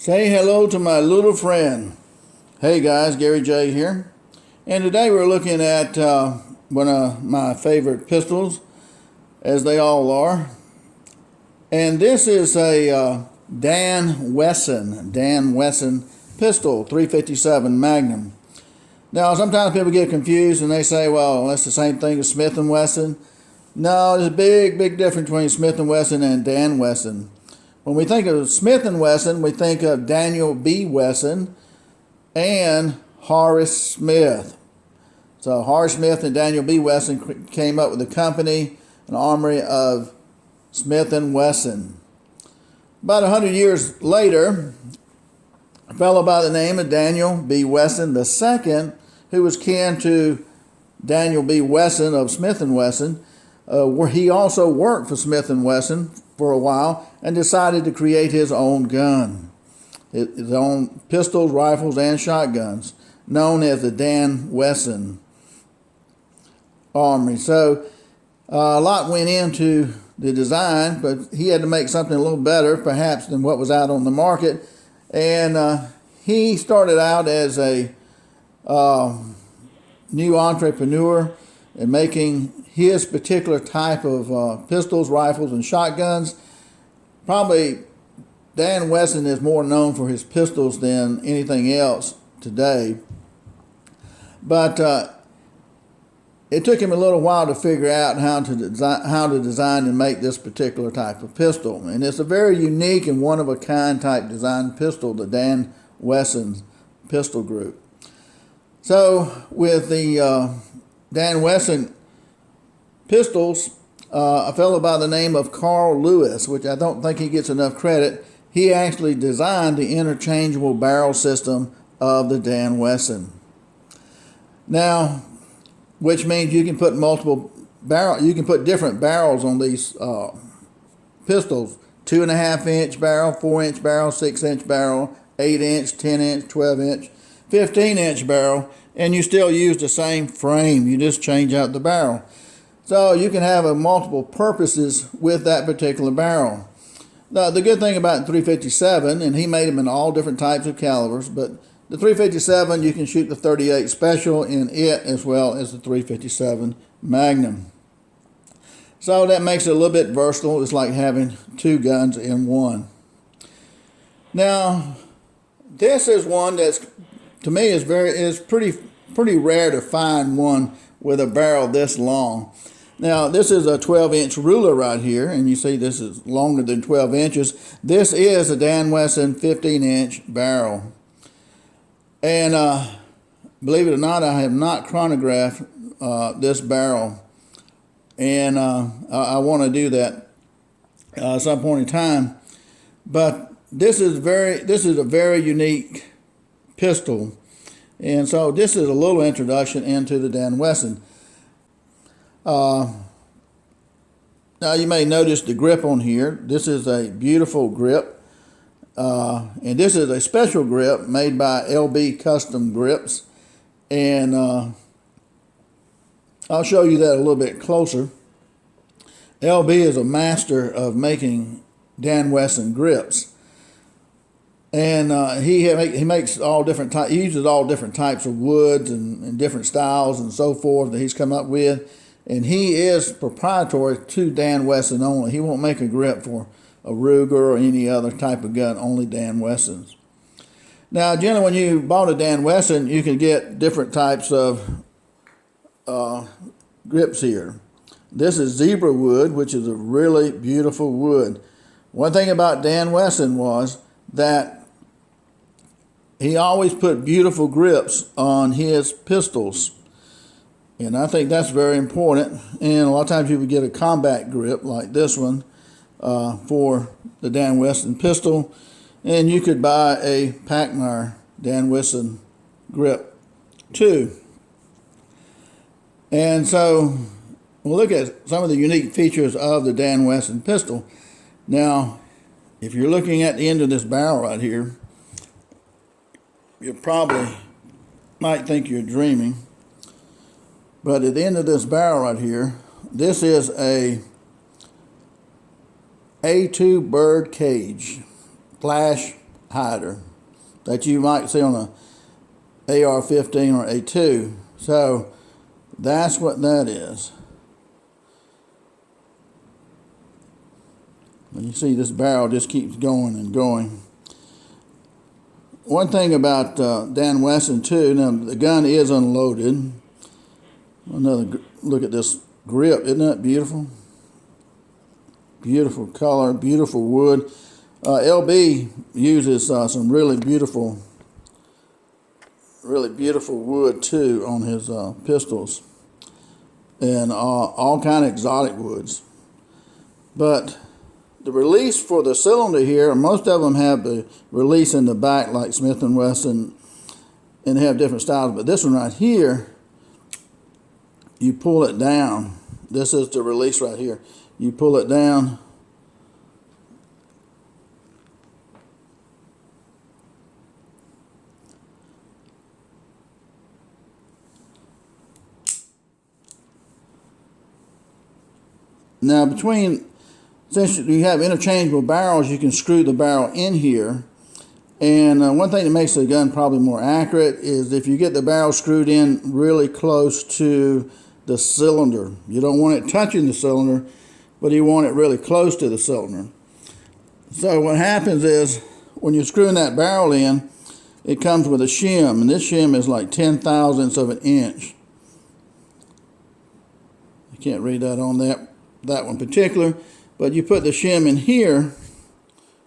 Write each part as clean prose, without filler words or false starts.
Say hello to my little friend. Hey guys, Gary J here. And today we're looking at one of my favorite pistols, as they all are. And this is a Dan Wesson pistol, 357 Magnum. Now sometimes people get confused and they say, well, that's the same thing as Smith & Wesson. No, there's a big difference between Smith & Wesson and Dan Wesson. When we think of Smith & Wesson, we think of Daniel B. Wesson and Horace Smith. So Horace Smith and Daniel B. Wesson came up with a company, an armory of Smith & Wesson. About 100 years later, a fellow by the name of Daniel B. Wesson II, who was kin to Daniel B. Wesson of Smith & Wesson, where he also worked for Smith & Wesson for a while and decided to create his own gun, his own pistols, rifles, and shotguns, known as the Dan Wesson Armory. So a lot went into the design, but he had to make something a little better, perhaps, than what was out on the market. And he started out as a new entrepreneur in making his particular type of pistols, rifles, and shotguns. Probably Dan Wesson is more known for his pistols than anything else today. But it took him a little while to figure out how to design and make this particular type of pistol. And it's a very unique and one-of-a-kind type design pistol, the Dan Wesson pistol group. So with the Dan Wesson pistols, a fellow by the name of Carl Lewis, which I don't think he gets enough credit, he actually designed the interchangeable barrel system of the Dan Wesson. Now, which means you can put you can put different barrels on these pistols: 2.5-inch barrel, 4-inch barrel, 6-inch barrel, 8-inch, 10-inch, 12-inch, 15-inch barrel, and you still use the same frame. You just change out the barrel. So you can have multiple purposes with that particular barrel. Now, the good thing about 357, and he made them in all different types of calibers, but the 357, you can shoot the 38 Special in it as well as the 357 Magnum. So that makes it a little bit versatile. It's like having two guns in one. Now, this is one that's, to me, is pretty rare to find one with a barrel this long. Now, this is a 12-inch ruler right here, and you see this is longer than 12 inches. This is a Dan Wesson 15-inch barrel. And believe it or not, I have not chronographed this barrel, and I want to do that at some point in time. But this is a very unique pistol, and so this is a little introduction into the Dan Wesson. Now you may notice the grip on here. This is a beautiful grip. And this is a special grip made by LB Custom Grips. And I'll show you that a little bit closer. LB is a master of making Dan Wesson grips. And he makes all different types. He uses all different types of woods and different styles and so forth that he's come up with. And he is proprietary to Dan Wesson only. He won't make a grip for a Ruger or any other type of gun, only Dan Wessons. Now, generally, when you bought a Dan Wesson, you can get different types of grips here. This is zebra wood, which is a really beautiful wood. One thing about Dan Wesson was that he always put beautiful grips on his pistols. And I think that's very important. And a lot of times you would get a combat grip like this one for the Dan Wesson pistol. And you could buy a Packmeyer Dan Wesson grip too. And so we'll look at some of the unique features of the Dan Wesson pistol. Now, if you're looking at the end of this barrel right here, you probably might think you're dreaming. But at the end of this barrel right here, this is a A2 bird cage, flash hider that you might see on a AR-15 or A2. So that's what that is. And you see this barrel just keeps going and going. One thing about Dan Wesson too, now the gun is unloaded. Another look at this grip, isn't that beautiful? Beautiful color, beautiful wood. LB uses some really beautiful wood too on his pistols, and all kind of exotic woods. But the release for the cylinder here, most of them have the release in the back like Smith & Wesson, and they have different styles. But this one right here, you pull it down. This is the release right here. You pull it down. Now since you have interchangeable barrels, you can screw the barrel in here. And one thing that makes the gun probably more accurate is if you get the barrel screwed in really close to the cylinder. You don't want it touching the cylinder, but you want it really close to the cylinder. So what happens is when you're screwing that barrel in, it comes with a shim, and this shim is like 10/1000ths of an inch. You can't read that on that one particular, but you put the shim in here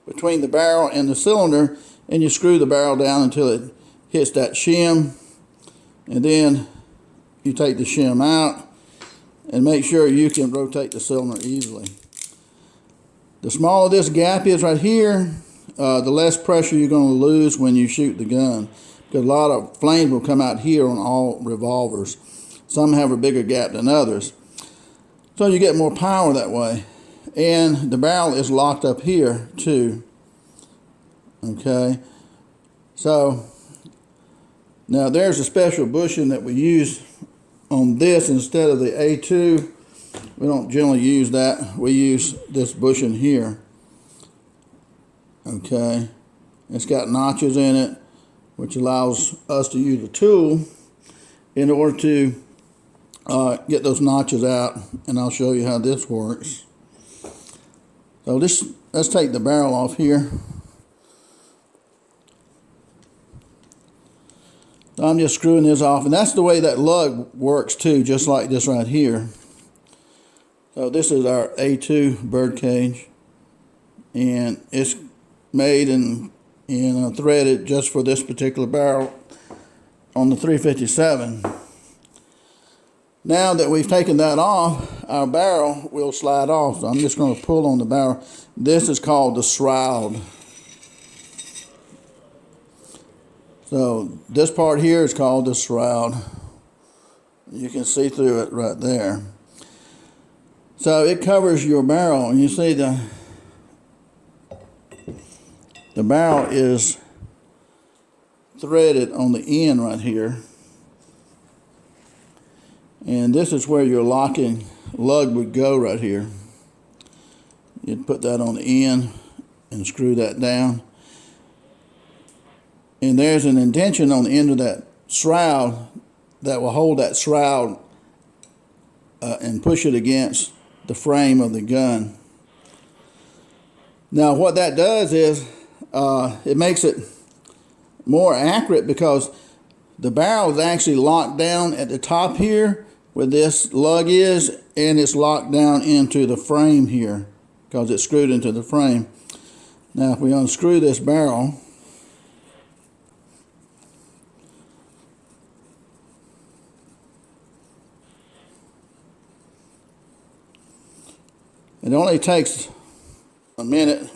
between the barrel and the cylinder, and you screw the barrel down until it hits that shim, and then you take the shim out and make sure you can rotate the cylinder easily. The smaller this gap is right here, the less pressure you're going to lose when you shoot the gun, because a lot of flames will come out here on all revolvers. Some have a bigger gap than others. So you get more power that way. And the barrel is locked up here too. Okay. So now there's a special bushing that we use on this instead of the A2. We don't generally use that. We use this bushing here. Okay. It's got notches in it, which allows us to use a tool in order to get those notches out, and I'll show you how this works. So let's take the barrel off here. So I'm just screwing this off, and that's the way that lug works too, just like this right here. So this is our A2 bird cage, and it's made and threaded just for this particular barrel on the 357. Now that we've taken that off, our barrel will slide off. So I'm just going to pull on the barrel. This is called the shroud. So this part here is called the shroud. You can see through it right there. So it covers your barrel, and you see the barrel is threaded on the end right here. And this is where your locking lug would go right here. You'd put that on the end and screw that down. And there's an indentation on the end of that shroud that will hold that shroud and push it against the frame of the gun. Now what that does is it makes it more accurate, because the barrel is actually locked down at the top here where this lug is, and it's locked down into the frame here because it's screwed into the frame. Now if we unscrew this barrel, it only takes a minute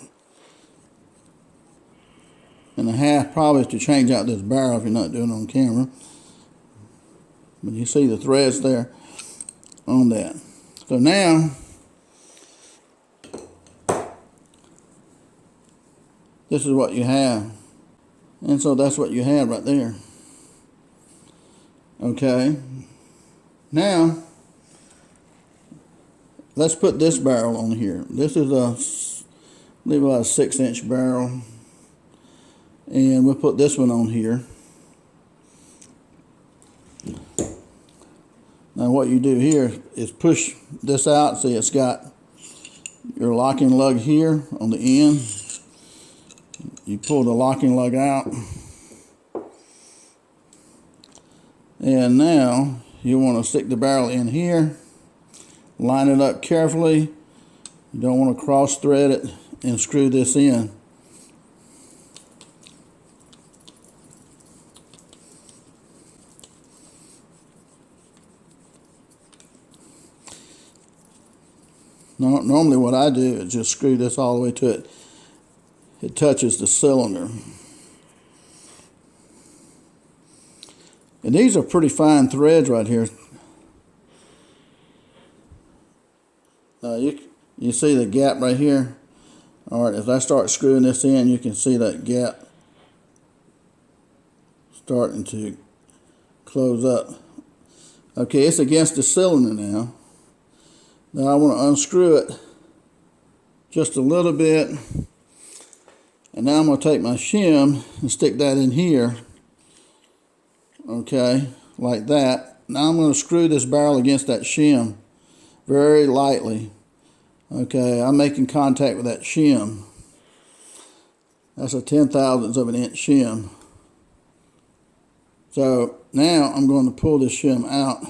and a half probably to change out this barrel if you're not doing it on camera. But you see the threads there on that. So now, this is what you have. And so that's what you have right there. Okay. Now, let's put this barrel on here. This is I believe about a 6-inch barrel. And we'll put this one on here. Now what you do here is push this out. See, it's got your locking lug here on the end. You pull the locking lug out. And now you want to stick the barrel in here. Line it up carefully. You don't want to cross thread it and screw this in. Normally what I do is just screw this all the way to it. It touches the cylinder. And these are pretty fine threads right here. You see the gap right here? Alright, if I start screwing this in, you can see that gap starting to close up. Okay, it's against the cylinder now. Now I want to unscrew it just a little bit. And now I'm going to take my shim and stick that in here. Okay, like that. Now I'm going to screw this barrel against that shim very lightly. Okay, I'm making contact with that shim. That's a 10/1000th of an inch shim. So now I'm going to pull this shim out.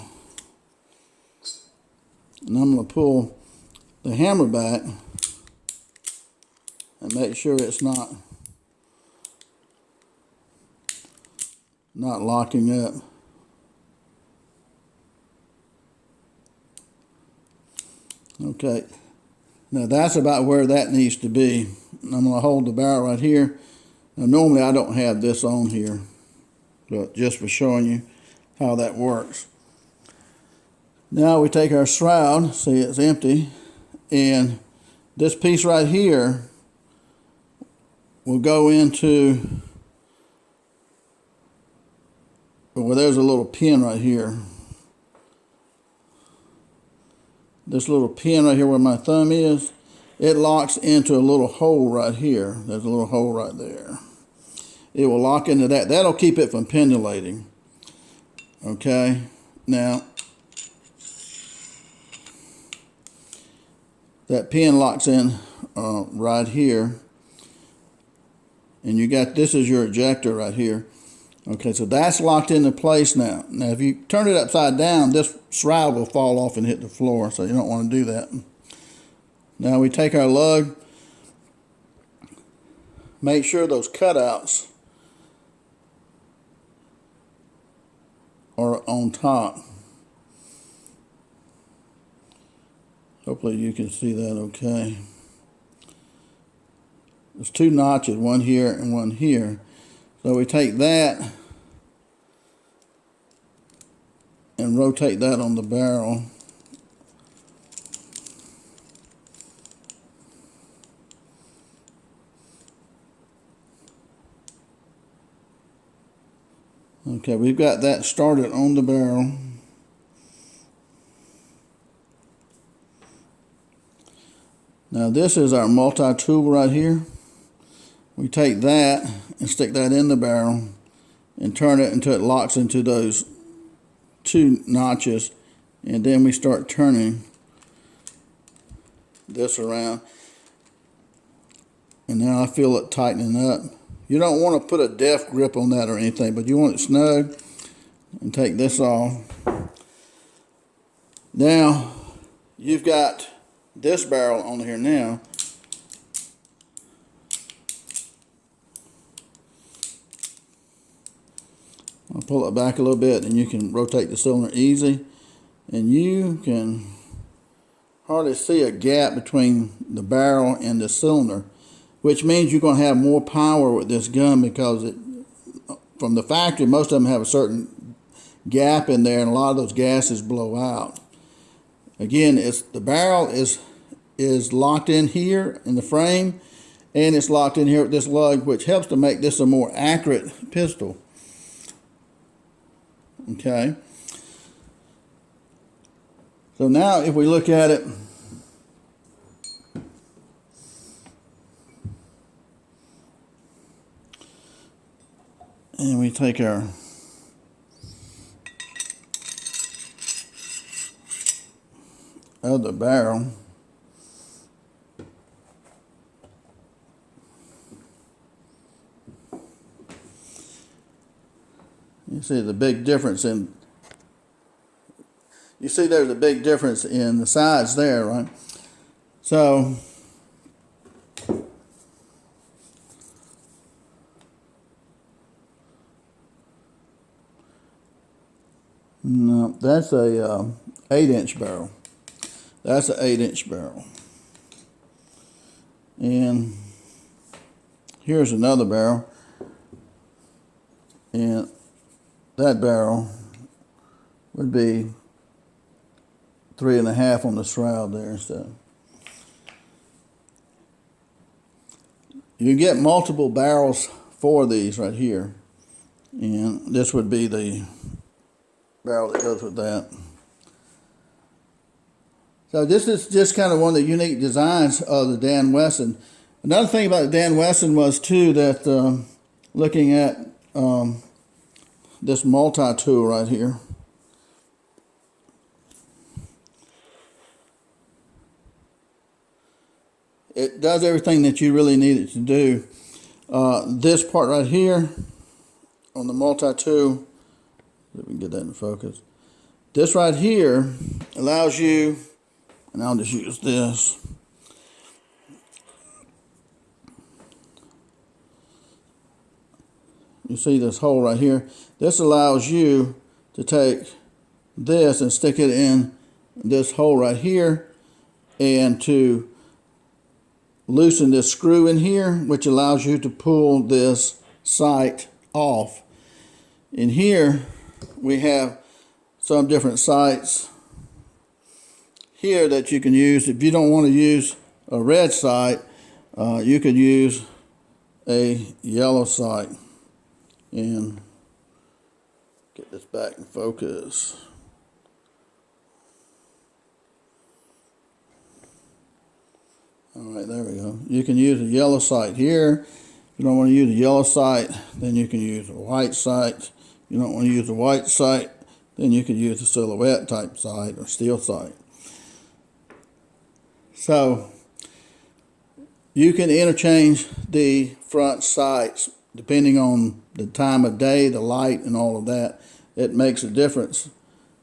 And I'm going to pull the hammer back and make sure it's not locking up. Okay, now that's about where that needs to be. I'm going to hold the barrel right here. Now normally I don't have this on here, but just for showing you how that works. Now we take our shroud, see it's empty, and this piece right here will go into, well, there's a little pin right here. This little pin right here where my thumb is, it locks into a little hole right here. There's a little hole right there. It will lock into that. That'll keep it from pendulating. Okay, now that pin locks in right here, and you got, this is your ejector right here. Okay, so that's locked into place now. Now if you turn it upside down, this shroud will fall off and hit the floor, so you don't want to do that. Now we take our lug, make sure those cutouts are on top. Hopefully you can see that okay. There's two notches, one here and one here. So we take that and rotate that on the barrel. Okay, we've got that started on the barrel. Now this is our multi-tool right here. We take that and stick that in the barrel and turn it until it locks into those two notches, and then we start turning this around, and now I feel it tightening up. You don't want to put a deft grip on that or anything, but you want it snug. And take this off. Now you've got this barrel on here now. I'll pull it back a little bit and you can rotate the cylinder easy, and you can hardly see a gap between the barrel and the cylinder, which means you're going to have more power with this gun, because from the factory most of them have a certain gap in there and a lot of those gases blow out. Again, the barrel is locked in here in the frame, and it's locked in here with this lug, which helps to make this a more accurate pistol. Okay. So now if we look at it, And we take our other barrel. You see the big difference in, you see there's a big difference in the sides there, right? So no, that's a 8-inch barrel. That's an 8-inch barrel. And here's another barrel. And that barrel would be 3.5 on the shroud there. So you get multiple barrels for these right here. And this would be the barrel that goes with that. So this is just kind of one of the unique designs of the Dan Wesson. Another thing about the Dan Wesson was too that looking at this multi-tool right here, it does everything that you really need it to do. This part right here on the multi-tool, if we can get that in focus, this right here allows you, and I'll just use this, you see this hole right here? This allows you to take this and stick it in this hole right here and to loosen this screw in here, which allows you to pull this sight off. In here, we have some different sights here that you can use. If you don't want to use a red sight, you could use a yellow sight. And get this back in focus. All right, there we go. You can use a yellow sight here. If you don't want to use a yellow sight, then you can use a white sight. If you don't want to use a white sight, then you can use a silhouette type sight or steel sight. So you can interchange the front sights depending on the time of day, the light, and all of that. It makes a difference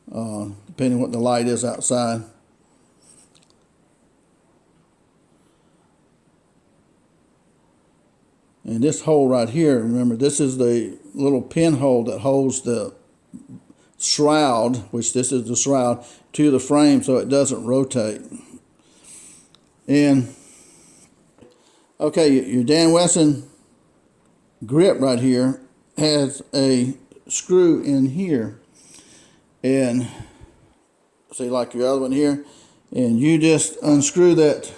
depending on what the light is outside. And this hole right here, remember, this is the little pinhole that holds the shroud, which this is the shroud, to the frame so it doesn't rotate. And, okay, your Dan Wesson grip right here has a screw in here. And, see, like your other one here, and you just unscrew that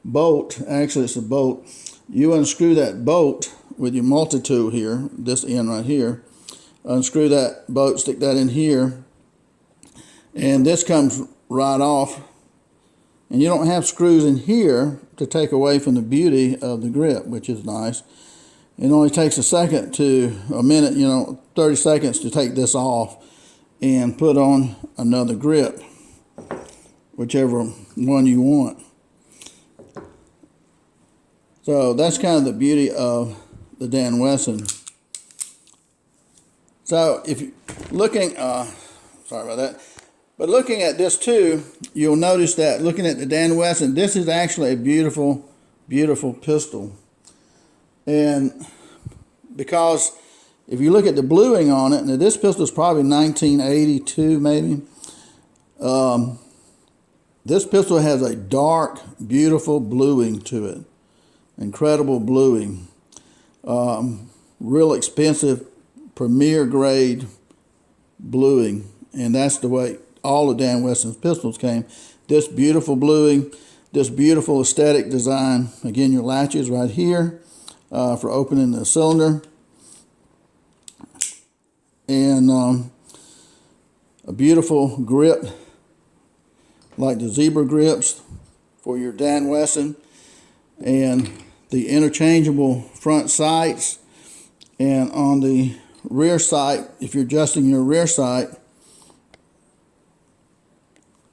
bolt. Actually, it's a bolt. You unscrew that bolt with your multi-tool here, this end right here. Unscrew that bolt, stick that in here, and this comes right off. And you don't have screws in here to take away from the beauty of the grip, which is nice. It only takes a minute, 30 seconds to take this off and put on another grip, whichever one you want. So that's kind of the beauty of the Dan Wesson. So if you're looking, sorry about that, but looking at this too, you'll notice that looking at the Dan Wesson, this is actually a beautiful, beautiful pistol. And because if you look at the bluing on it, now this pistol is probably 1982 maybe. This pistol has a dark, beautiful bluing to it. Incredible bluing. Real expensive, premier grade bluing. And that's the way all of Dan Wesson's pistols came. This beautiful bluing, this beautiful aesthetic design. Again, your latches right here for opening the cylinder. And a beautiful grip like the zebra grips for your Dan Wesson. And the interchangeable front sights. And on the rear sight, if you're adjusting your rear sight,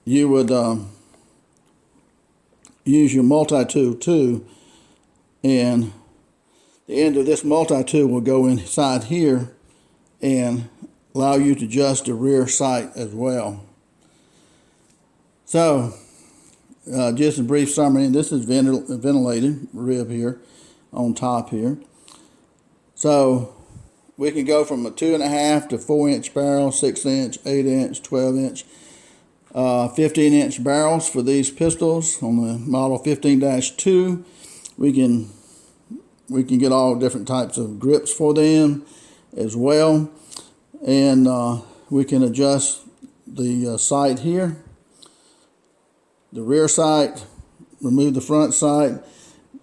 you would use your multi-tool too, and the end of this multi-tool will go inside here and allow you to adjust the rear sight as well. So, just a brief summary, this is ventilated rib here on top here. So, we can go from a 2.5 to 4 inch barrel, 6 inch, 8 inch, 12 inch, 15 inch barrels for these pistols. On the model 15-2, we can get all different types of grips for them as well, and we can adjust the sight here, the rear sight, remove the front sight,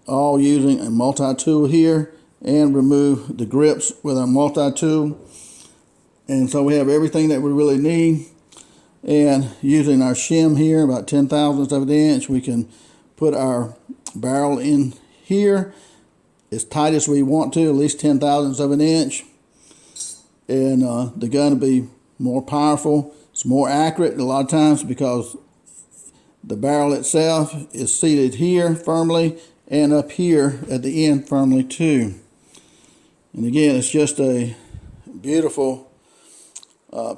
all using a multi-tool here, and remove the grips with our multi-tool. And so we have everything that we really need. And using our shim here, about 0.10 of an inch, we can put our barrel in here as tight as we want to, at least 0.10 of an inch. And the gun will be more powerful. It's more accurate a lot of times because the barrel itself is seated here firmly and up here at the end firmly too. And again, it's just a beautiful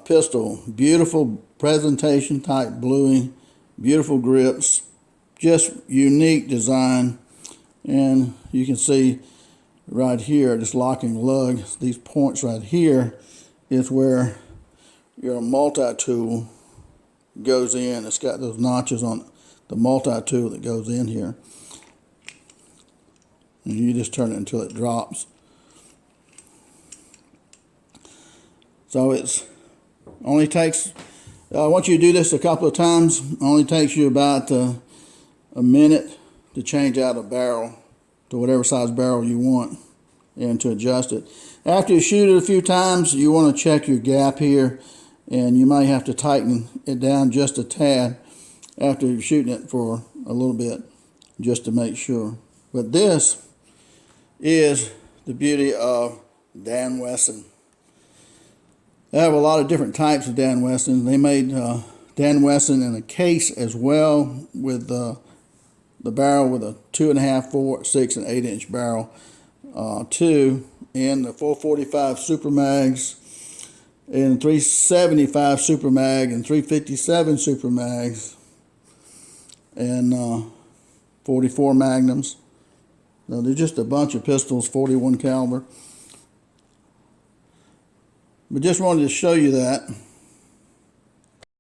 pistol, beautiful presentation type bluing, beautiful grips, just unique design. And you can see right here, this locking lug, these points right here is where your multi-tool goes in. It's got those notches on the multi-tool that goes in here. And you just turn it until it drops. So it's only takes, once you do this a couple of times, only takes you about a minute to change out a barrel to whatever size barrel you want and to adjust it. After you shoot it a few times, you want to check your gap here, and you might have to tighten it down just a tad after you're shooting it for a little bit just to make sure. But this is the beauty of Dan Wesson. They have a lot of different types of Dan Wesson. They made Dan Wesson in a case as well, with the barrel with a 2.5, 4, 6, and 8 inch barrel too, and the 445 Super Mags, and 375 Super Mag, and 357 Super Mags, and 44 Magnums. Now, they're just a bunch of pistols, 41 caliber. But just wanted to show you that.